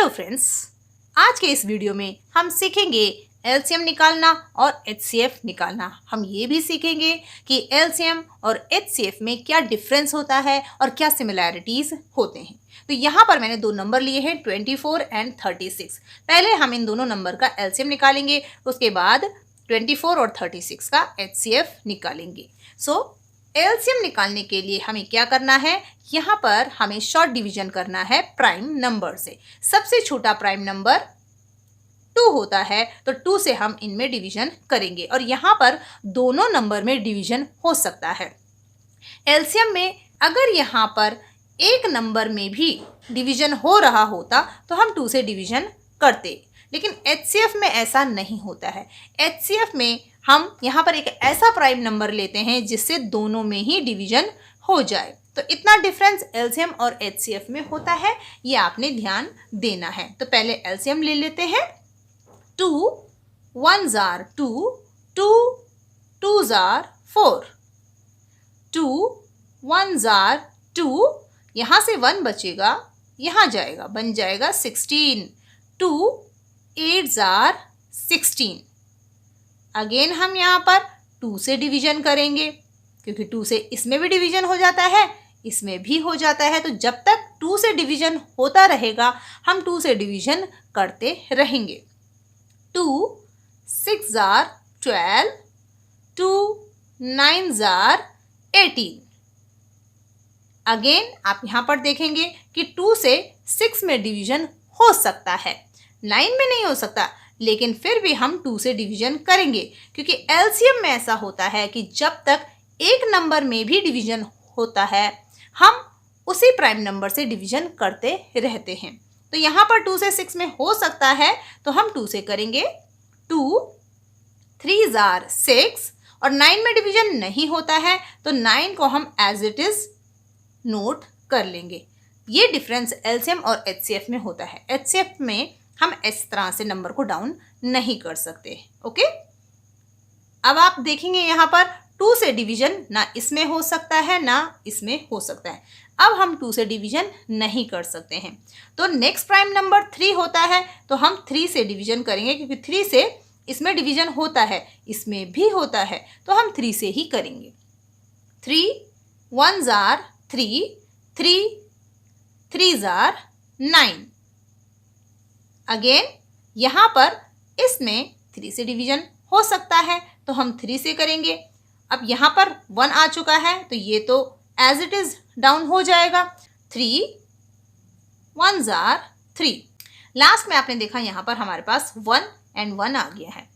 Hello friends, आज के इस वीडियो में हम सीखेंगे एलसीएम निकालना और एचसीएफ निकालना। हम ये भी सीखेंगे कि एलसीएम और एचसीएफ में क्या डिफरेंस होता है और क्या सिमिलैरिटीज होते हैं। तो यहाँ पर मैंने दो नंबर लिए हैं 24 एंड 36। पहले हम इन दोनों नंबर का एलसीएम निकालेंगे, उसके बाद 24 और 36 का एचसीएफ निकालेंगे। एलसीएम निकालने के लिए हमें क्या करना है, यहाँ पर हमें शॉर्ट डिवीजन करना है प्राइम नंबर से। सबसे छोटा प्राइम नंबर 2 होता है, तो 2 से हम इनमें डिवीजन करेंगे और यहाँ पर दोनों नंबर में डिवीजन हो सकता है। एलसीएम में अगर यहाँ पर एक नंबर में भी डिवीजन हो रहा होता तो हम 2 से डिवीजन करते, लेकिन एचसीएफ में ऐसा नहीं होता है। एचसीएफ में हम यहाँ पर एक ऐसा प्राइम नंबर लेते हैं जिससे दोनों में ही डिवीजन हो जाए। तो इतना डिफरेंस एलसीएम और एचसीएफ में होता है, ये आपने ध्यान देना है। तो पहले एलसीएम ले लेते हैं। 2 1s are 2, 2 2s are 4, 2 1s are 2, यहाँ से 1 बचेगा, यहाँ जाएगा, बन जाएगा 16, 2 8s are 16। अगेन हम यहाँ पर 2 से डिवीजन करेंगे, क्योंकि 2 से इसमें भी डिवीजन हो जाता है, इसमें भी हो जाता है। तो जब तक 2 से डिवीजन होता रहेगा हम 2 से डिवीजन करते रहेंगे। 2 6s are 12, 2 9s are 18। Again आप यहाँ पर देखेंगे कि 2 से 6 में डिवीजन हो सकता है, 9 में नहीं हो सकता, लेकिन फिर भी हम 2 से डिवीजन करेंगे, क्योंकि एलसीएम में ऐसा होता है कि जब तक एक नंबर में भी डिवीजन होता है हम उसी प्राइम नंबर से डिवीजन करते रहते हैं। तो यहाँ पर 2 से 6 में हो सकता है तो हम 2 से करेंगे। 2 3s are 6 और 9 में डिवीजन नहीं होता है, तो 9 को हम एज इट इज नोट कर लेंगे। ये डिफरेंस एलसीएम और एचसीएफ में होता है। एचसीएफ में हम इस तरह से नंबर को डाउन नहीं कर सकते। ओके, अब आप देखेंगे यहाँ पर 2 से डिवीजन ना इसमें हो सकता है ना इसमें हो सकता है। अब हम 2 से डिवीजन नहीं कर सकते हैं, तो नेक्स्ट प्राइम नंबर 3 होता है, तो हम 3 से डिवीजन करेंगे, क्योंकि 3 से इसमें डिवीजन होता है, इसमें भी होता है, तो हम 3 से ही करेंगे। 3 1s are 3, 3 3s are 9। Again यहाँ पर इसमें 3 से डिवीजन हो सकता है, तो हम 3 से करेंगे। अब यहाँ पर 1 आ चुका है, तो ये तो एज इट इज डाउन हो जाएगा। 3 1s are 3। लास्ट में आपने देखा यहाँ पर हमारे पास 1 and 1 आ गया है,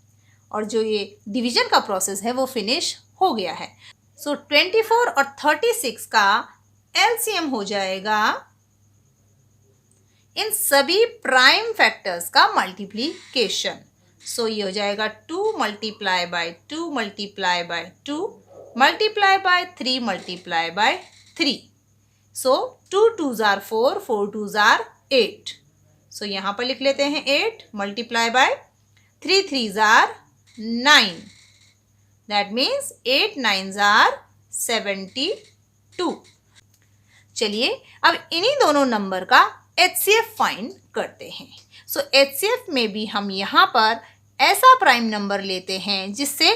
और जो ये डिवीजन का प्रोसेस है वो फिनिश हो गया है। 24 और 36 का एलसीएम हो जाएगा इन सभी प्राइम फैक्टर्स का मल्टीप्लीकेशन। ये हो जाएगा 2 multiply by 2 multiply by 2 multiply by 3 multiply by 3। 2 2s are 4, 4 2s are 8। यहाँ पर लिख लेते हैं 8 multiply by 3 3s are 9। That means 8 9s are 72। चलिए अब इन्हीं दोनों नंबर का एचसीएफ फाइंड करते हैं। एचसीएफ में भी हम यहाँ पर ऐसा प्राइम नंबर लेते हैं जिससे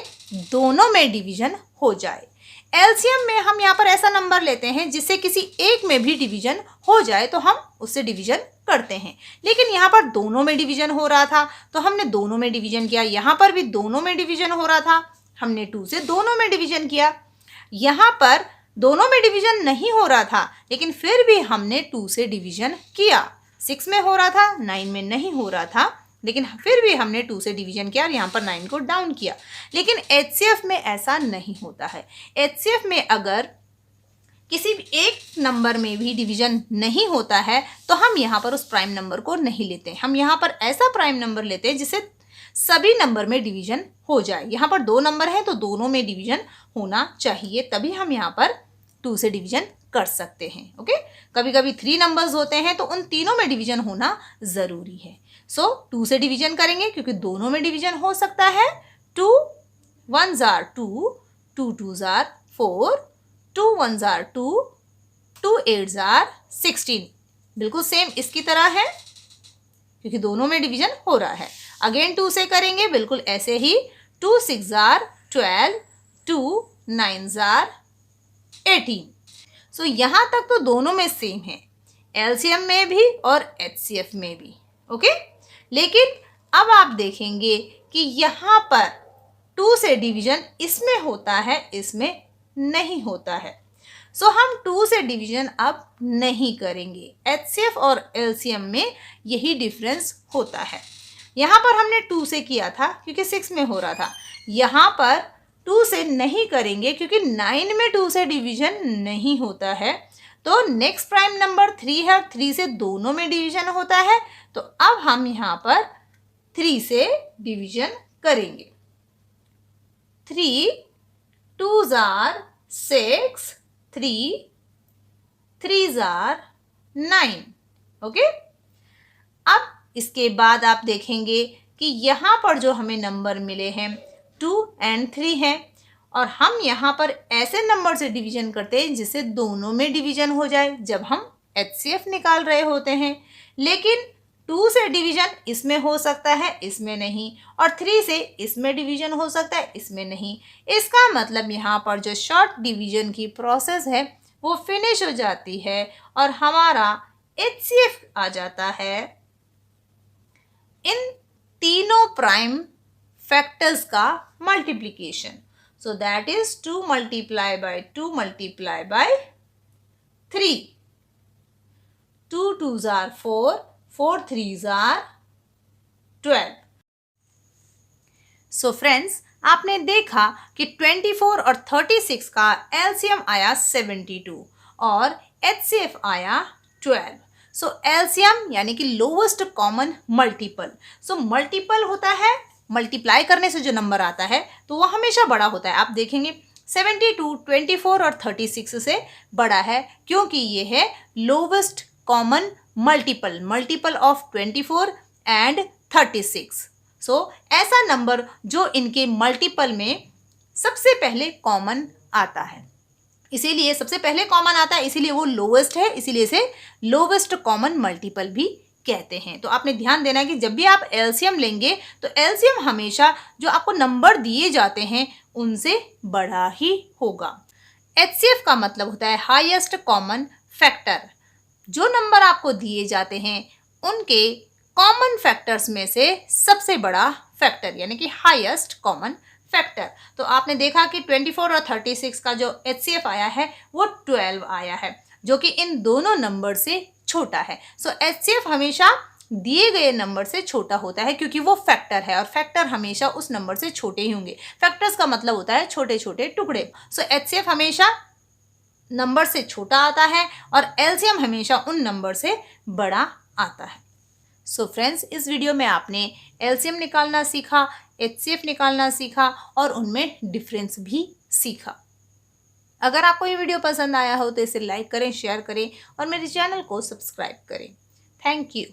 दोनों में डिवीजन हो जाए। एलसीएम में हम यहाँ पर ऐसा नंबर लेते हैं जिससे किसी एक में भी डिवीजन हो जाए, तो हम उससे डिवीजन करते हैं। लेकिन यहाँ पर दोनों में डिवीजन हो रहा था, तो हमने दोनों में डिवीजन किया। यहाँ पर भी दोनों में डिवीजन हो रहा था, हमने 2 से दोनों में डिवीजन किया। यहाँ पर दोनों में डिवीजन नहीं हो रहा था, लेकिन फिर भी हमने 2 से डिवीजन किया। 6 में हो रहा था, 9 में नहीं हो रहा था, लेकिन फिर भी हमने 2 से डिवीजन किया और यहाँ पर 9 को डाउन किया। लेकिन एचसीएफ में ऐसा नहीं होता है। एचसीएफ में अगर किसी भी एक नंबर में भी डिवीजन नहीं होता है तो हम यहाँ पर उस प्राइम नंबर को नहीं लेते। हम यहाँ पर ऐसा प्राइम नंबर लेते हैं जिससे सभी नंबर में डिवीजन हो जाए। यहाँ पर 2 नंबर हैं तो दोनों में डिवीजन होना चाहिए, तभी हम यहाँ पर 2 से डिवीजन कर सकते हैं। ओके, कभी कभी 3 नंबर्स होते हैं तो उन तीनों में डिवीजन होना ज़रूरी है। 2 से डिवीजन करेंगे क्योंकि दोनों में डिवीजन हो सकता है। 2 1s are 2, 2 2s are 4, 2 1s are 2, 2 8s are 16। बिल्कुल सेम इसकी तरह है। क्योंकि दोनों में डिवीजन हो रहा है। अगेन 2 से करेंगे, बिल्कुल ऐसे ही 2 6 जार 12, 2 9 जार 18। सो यहाँ तक तो दोनों में सेम है, एलसीएम में भी और एचसीएफ में भी। ओके, लेकिन अब आप देखेंगे कि यहाँ पर 2 से डिवीजन इसमें होता है, इसमें नहीं होता है। सो हम 2 से डिवीजन अब नहीं करेंगे। एचसीएफ और एलसीएम में यही डिफरेंस होता है। यहाँ पर हमने 2 से किया था क्योंकि 6 में हो रहा था, यहाँ पर 2 से नहीं करेंगे क्योंकि 9 में 2 से डिवीजन नहीं होता है। तो नेक्स्ट प्राइम नंबर 3 है, 3 से दोनों में डिवीजन होता है। तो अब हम यहाँ पर 3 से डिवीजन करेंगे। 3 2 जार 6, 3 3 जार 9। ओके, अब इसके बाद आप देखेंगे कि यहाँ पर जो हमें नंबर मिले हैं 2 और 3 हैं, और हम यहाँ पर ऐसे नंबर से डिवीजन करते हैं जिससे दोनों में डिवीजन हो जाए जब हम एचसीएफ निकाल रहे होते हैं। लेकिन 2 से डिवीजन इसमें हो सकता है, इसमें नहीं, और 3 से इसमें डिवीजन हो सकता है, इसमें नहीं। इसका मतलब यहाँ पर जो शॉर्ट डिवीजन की प्रोसेस है वो फिनिश हो जाती है और हमारा एचसीएफ आ जाता है इन तीनों प्राइम फैक्टर्स का multiplication. So that is 2 multiply by 2 multiply by 3। 2 2s are 4, 4 3s are 12। So friends, आपने देखा कि 24 और 36 का एलसीएम आया 72 और एचसीएफ आया 12। सो एलसीएम यानी कि lowest common multiple. So multiple होता है, मल्टीप्लाई करने से जो नंबर आता है तो वो हमेशा बड़ा होता है। आप देखेंगे 72 24 और 36 से बड़ा है क्योंकि ये है lowest common multiple, multiple of 24 and 36। सो ऐसा नंबर जो इनके मल्टीपल में सबसे पहले कॉमन आता है, इसीलिए सबसे पहले कॉमन आता है, इसीलिए वो लोवेस्ट है, इसीलिए इसे लोवेस्ट कॉमन मल्टीपल भी कहते हैं। तो आपने ध्यान देना है कि जब भी आप एलसीएम लेंगे तो एलसीएम हमेशा जो आपको नंबर दिए जाते हैं उनसे बड़ा ही होगा। एचसीएफ का मतलब होता है हाईएस्ट कॉमन फैक्टर। जो नंबर आपको दिए जाते हैं उनके कॉमन फैक्टर्स में से सबसे बड़ा फैक्टर यानी कि हाईएस्ट कॉमन फैक्टर। तो आपने देखा कि 24 और 36 का जो एचसीएफ आया है वो 12 आया है, जो कि इन दोनों नंबर से छोटा है। सो एचसीएफ हमेशा दिए गए नंबर से छोटा होता है क्योंकि वो फैक्टर है और फैक्टर हमेशा उस नंबर से छोटे ही होंगे। फैक्टर्स का मतलब होता है छोटे छोटे टुकड़े। सो एचसीएफ हमेशा नंबर से छोटा आता है और एलसीएम हमेशा उन नंबर से बड़ा आता है। सो फ्रेंड्स, इस वीडियो में आपने एलसीएम निकालना सीखा, एचसीएफ निकालना सीखा और उनमें डिफरेंस भी सीखा। अगर आपको ये वीडियो पसंद आया हो तो इसे लाइक करें, शेयर करें और मेरे चैनल को सब्सक्राइब करें। Thank you.